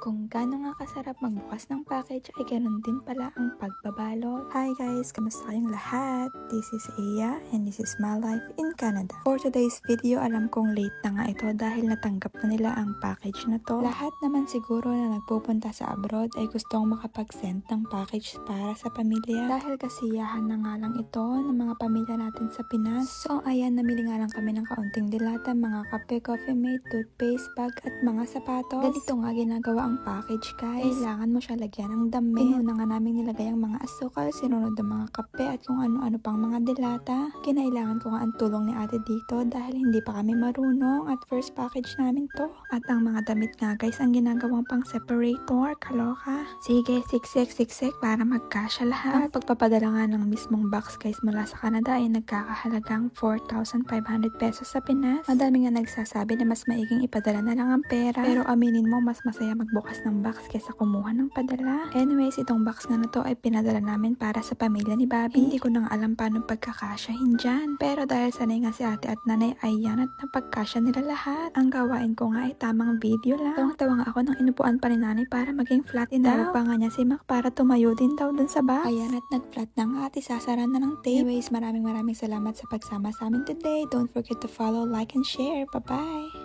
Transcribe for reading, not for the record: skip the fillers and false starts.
Kung gaano nga kasarap magbukas ng package ay ganoon din pala ang pagbabalot. Hi guys! Kamusta kayong lahat? This is Iya and this is my life in Canada. For today's video, alam kong late na nga ito dahil natanggap na nila ang package na to. Lahat naman siguro na nagpupunta sa abroad ay gustong makapag-send ng package para sa pamilya. Dahil kasiyahan na nga lang ito ng mga pamilya natin sa Pinas. So ayan, namili nga lang kami ng kaunting dilata, mga kape, coffee mate, toothpaste, bag at mga sapatos. Ganito nga ginagawa ang package guys. Kailangan mo siya lagyan ng damit. Inuna nga namin nilagay ang mga asukal, sinunod ang mga kape at kung ano-ano pang mga dilata. Kinailangan ko nga ang tulong ni ate dito dahil hindi pa kami marunong at first package namin to. At ang mga damit nga guys ang ginagawang pang separator, kaloka. Sige, siksik para magkasya lahat. Ang pagpapadala nga ng mismong box guys mula sa Canada ay nagkakahalagang 4,500 pesos sa Pinas. Madami nga nagsasabi na mas maiging ipadala na lang ang pera. Pero aminin mo, mas masaya magbukas ng box kaysa kumuha ng padala. Anyways, itong box nga na to ay pinadala namin para sa pamilya ni Bobby. Hindi ko nang alam paano pagkakasyahin dyan. Pero dahil sanay nga si ate at nanay ay yan at napagkasya nila lahat. Ang gawain ko nga ay tamang video lang. Tawang-tawa nga ako nang inupuan pa ni nanay para maging flat. Inawag pa nga niya si Mac para tumayo din daw dun sa box. Ayan at nag-flat na nga at isasara na ng tape. Anyways, maraming salamat sa pagsama sa amin today. Don't forget to follow, like, and share. Bye-bye!